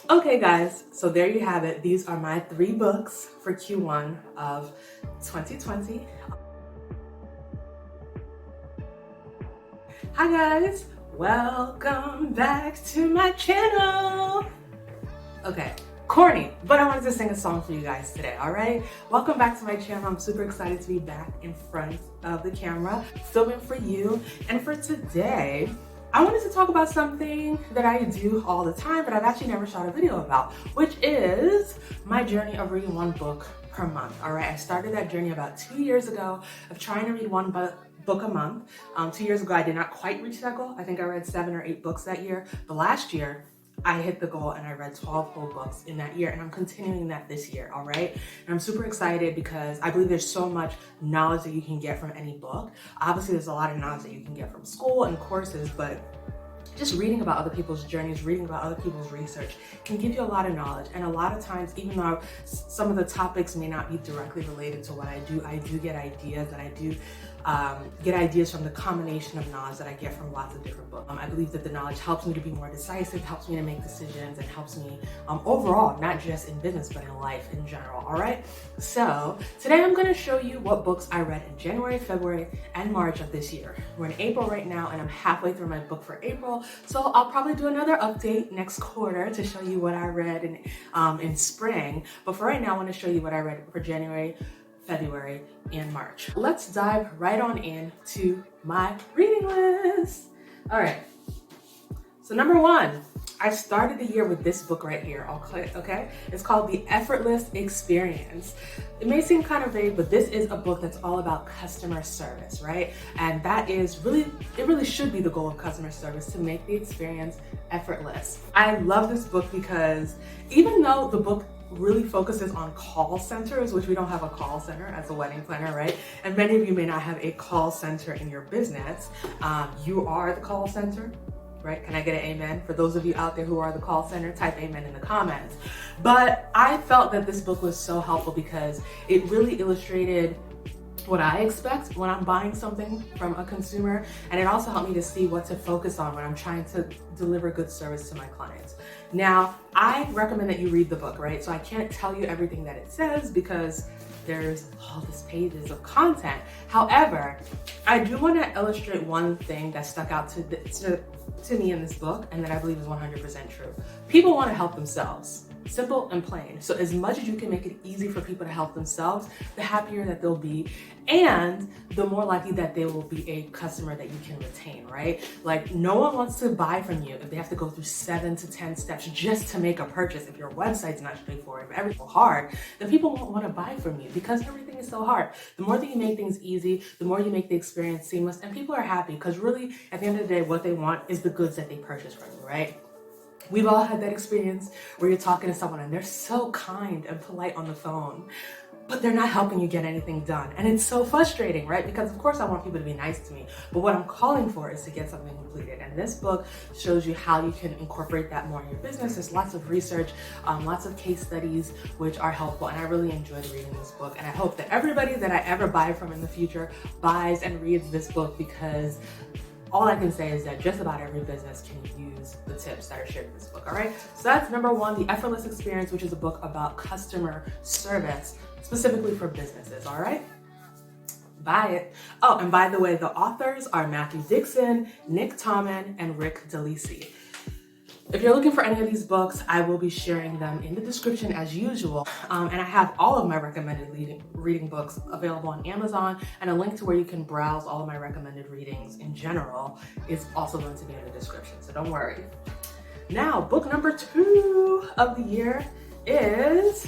Okay guys, so there you have it. These are my 3 books for Q1 of 2020. Hi guys, welcome back to my channel. Okay, corny, but I wanted to sing a song for you guys today, all right? Welcome back to my channel. I'm super excited to be back in front of the camera, filming for you. And for today, I wanted to talk about something that I do all the time, but I've actually never shot a video about, which is my journey of reading 1 book per month, all right? I started that journey about 2 years ago of trying to read 1 book a month. 2 years ago, I did not quite reach that goal. I think I read 7 or 8 books that year, but last year, I hit the goal and I read 12 whole books in that year, and I'm continuing that this year, all right? And I'm super excited because I believe there's so much knowledge that you can get from any book. Obviously, there's a lot of knowledge that you can get from school and courses, but just reading about other people's journeys, reading about other people's research can give you a lot of knowledge. And a lot of times, even though some of the topics may not be directly related to what I do get ideas, and I do get ideas from the combination of knowledge that I get from lots of different books. I believe that the knowledge helps me to be more decisive, helps me to make decisions, and helps me overall, not just in business, but in life in general, all right? So today I'm gonna show you what books I read in January, February, and March of this year. We're in April right now, and I'm halfway through my book for April, so I'll probably do another update next quarter to show you what I read in spring. But for right now, I wanna show you what I read for January, February, and March. Let's dive right on into my reading list. All right, so number 1, I started the year with this book right here, okay? It's called The Effortless Experience. It may seem kind of vague, but this is a book that's all about customer service, right? And that is it really should be the goal of customer service, to make the experience effortless. I love this book because even though the book really focuses on call centers, which we don't have a call center as a wedding planner, right? And many of you may not have a call center in your business. You are the call center, right? Can I get an amen? For those of you out there who are the call center, type amen in the comments. But I felt that this book was so helpful because it really illustrated what I expect when I'm buying something from a consumer, and it also helped me to see what to focus on when I'm trying to deliver good service to my clients. Now, I recommend that you read the book, right? So I can't tell you everything that it says because there's all these pages of content. However, I do want to illustrate one thing that stuck out to me in this book, and that I believe is 100% true. People want to help themselves. Simple and plain. So as much as you can make it easy for people to help themselves, the happier that they'll be, and the more likely that they will be a customer that you can retain, right? Like, no one wants to buy from you if they have to go through 7 to 10 steps just to make a purchase. If your website's not straightforward, if everything's hard, then people won't want to buy from you because everything is so hard. The more that you make things easy, the more you make the experience seamless, and people are happy because really, at the end of the day, what they want is the goods that they purchase from you, right? We've all had that experience where you're talking to someone and they're so kind and polite on the phone, but they're not helping you get anything done. And it's so frustrating, right? Because of course I want people to be nice to me, but what I'm calling for is to get something completed. And this book shows you how you can incorporate that more in your business. There's lots of research, lots of case studies, which are helpful. And I really enjoyed reading this book. And I hope that everybody that I ever buy from in the future buys and reads this book, because all I can say is that just about every business can use the tips that are shared in this book, all right? So that's number 1, The Effortless Experience, which is a book about customer service, specifically for businesses, all right? Buy it. Oh, and by the way, the authors are Matthew Dixon, Nick Tommen, and Rick DeLisi. If you're looking for any of these books, I will be sharing them in the description as usual. And I have all of my recommended reading books available on Amazon, and a link to where you can browse all of my recommended readings in general is also going to be in the description, so don't worry. Now, book number 2 of the year is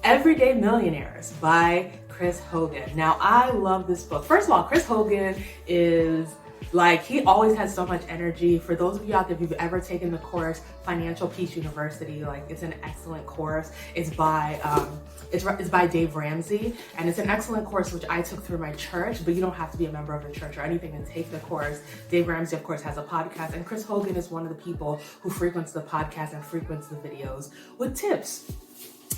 Everyday Millionaires by Chris Hogan. Now, I love this book. First of all, Chris Hogan is he always has so much energy. For those of you out there, if you've ever taken the course Financial Peace University, it's an excellent course. It's by Dave Ramsey, and it's an excellent course which I took through my church, but you don't have to be a member of the church or anything to take the course. Dave Ramsey, of course, has a podcast, and Chris Hogan is one of the people who frequents the podcast and frequents the videos with tips.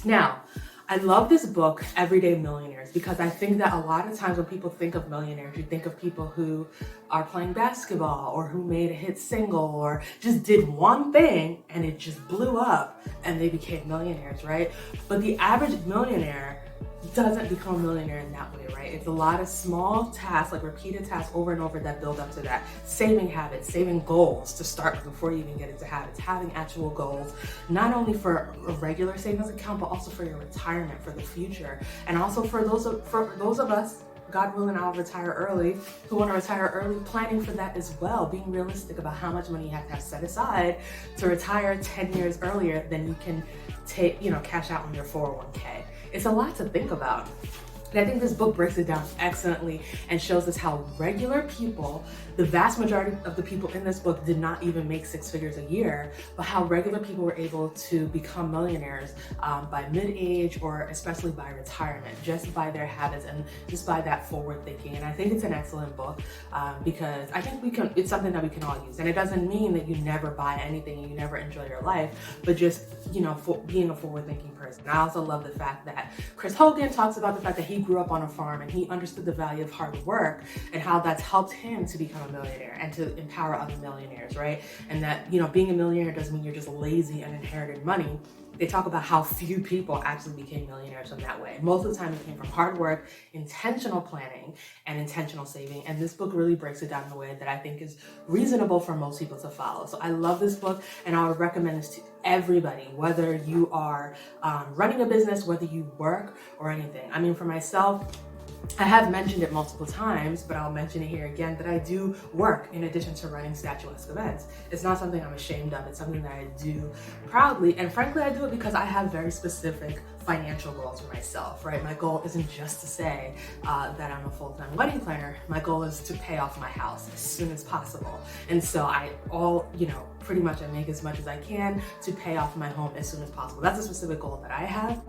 Now, I love this book, Everyday Millionaires, because I think that a lot of times when people think of millionaires, you think of people who are playing basketball or who made a hit single or just did one thing and it just blew up and they became millionaires, right? But the average millionaire doesn't become a millionaire in that way, right? It's a lot of small tasks, like repeated tasks over and over that build up to that. Saving habits, saving goals to start with before you even get into habits, having actual goals, not only for a regular savings account, but also for your retirement, for the future. And also for those of us, God willing, I'll retire early, who want to retire early, planning for that as well, being realistic about how much money you have to have set aside to retire 10 years earlier than you can take, cash out on your 401k. It's a lot to think about. And I think this book breaks it down excellently and shows us how regular people, the vast majority of the people in this book did not even make 6 figures a year, but how regular people were able to become millionaires by mid-age or especially by retirement, just by their habits and just by that forward thinking. And I think it's an excellent book because I think it's something that we can all use. And it doesn't mean that you never buy anything and you never enjoy your life, but just, for being a forward thinking person. I also love the fact that Chris Hogan talks about the fact that he grew up on a farm and he understood the value of hard work and how that's helped him to become a millionaire and to empower other millionaires, right? And that, being a millionaire doesn't mean you're just lazy and inherited money. They talk about how few people actually became millionaires in that way. Most of the time it came from hard work, intentional planning, and intentional saving. And this book really breaks it down in a way that I think is reasonable for most people to follow. So I love this book and I would recommend this to everybody, whether you are running a business, whether you work or anything. I mean, for myself, I have mentioned it multiple times, but I'll mention it here again, that I do work in addition to running statuesque events. It's not something I'm ashamed of. It's something that I do proudly. And frankly, I do it because I have very specific financial goals for myself, right? My goal isn't just to say that I'm a full-time wedding planner. My goal is to pay off my house as soon as possible. And so pretty much I make as much as I can to pay off my home as soon as possible. That's a specific goal that I have.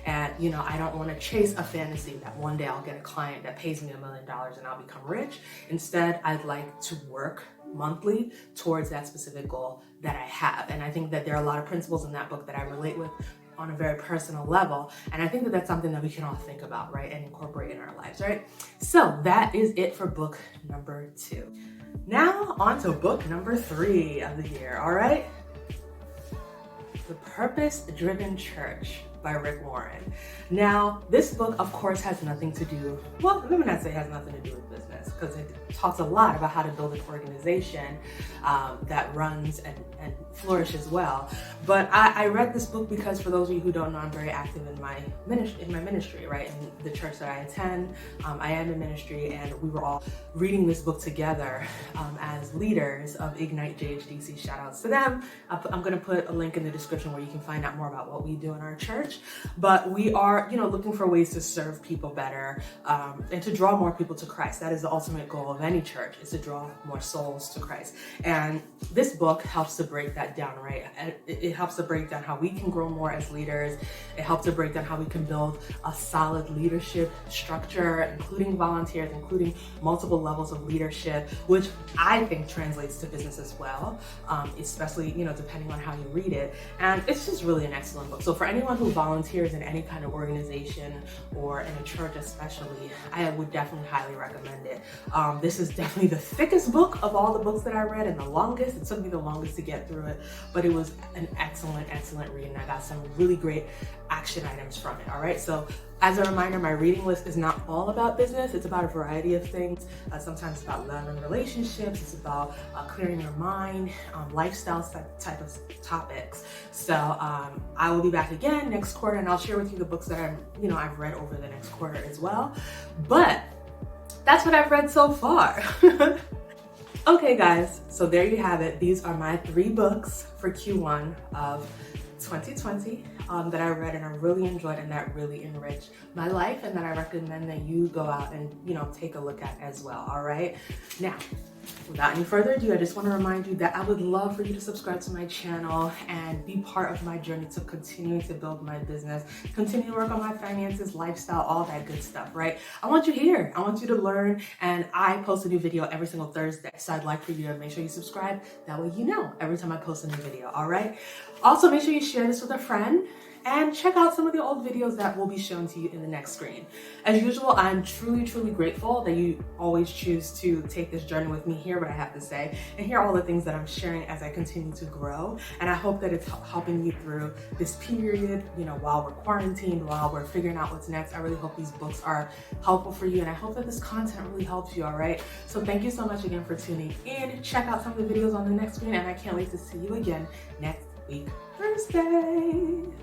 And, I don't want to chase a fantasy that one day I'll get a client that pays me $1 million and I'll become rich. Instead, I'd like to work monthly towards that specific goal that I have. And I think that there are a lot of principles in that book that I relate with on a very personal level. And I think that that's something that we can all think about, right? And incorporate in our lives, right? So that is it for book number 2. Now on to book number 3 of the year, all right? The Purpose-Driven Church by Rick Warren. Now, this book, of course, has nothing to do, well, let me not say it has nothing to do with business, because it talks a lot about how to build an organization that runs and flourishes well. But I read this book because, for those of you who don't know, I'm very active in my ministry, right? In the church that I attend, I am in ministry, and we were all reading this book together as leaders of Ignite JHDC. Shout outs to them. I'm going to put a link in the description where you can find out more about what we do in our church. But we are, looking for ways to serve people better and to draw more people to Christ. That is the ultimate goal of any church, is to draw more souls to Christ. And this book helps to break that down, right? It helps to break down how we can grow more as leaders. It helps to break down how we can build a solid leadership structure, including volunteers, including multiple levels of leadership, which I think translates to business as well, especially, depending on how you read it. And it's just really an excellent book. So for anyone who volunteers in any kind of organization or in a church especially, I would definitely highly recommend it. This is definitely the thickest book of all the books that I read, and the longest. It took me the longest to get through it, but it was an excellent read, and I got some really great action items from it. All right, so as a reminder, my reading list is not all about business. It's about a variety of things. Sometimes it's about love and relationships. It's about clearing your mind, lifestyle type of topics. So I will be back again next quarter, and I'll share with you the books that I've read over the next quarter as well. But that's what I've read so far. Okay, guys, so there you have it. These are my 3 books for Q1 of 2020 that I read and I really enjoyed and that really enriched my life, and that I recommend that you go out and take a look at as well. All right, now without any further ado, I just want to remind you that I would love for you to subscribe to my channel and be part of my journey to continuing to build my business, continue to work on my finances, lifestyle, all that good stuff, right? I want you here. I want you to learn, and I post a new video every single Thursday, so I'd like for you to make sure you subscribe. That way every time I post a new video, all right? Also, make sure you share this with a friend, and check out some of the old videos that will be shown to you in the next screen. As usual, I'm truly, truly grateful that you always choose to take this journey with me, hear what I have to say, and hear all the things that I'm sharing as I continue to grow. And I hope that it's helping you through this period, while we're quarantined, while we're figuring out what's next. I really hope these books are helpful for you, and I hope that this content really helps you, all right? So thank you so much again for tuning in. Check out some of the videos on the next screen, and I can't wait to see you again next week, Thursday.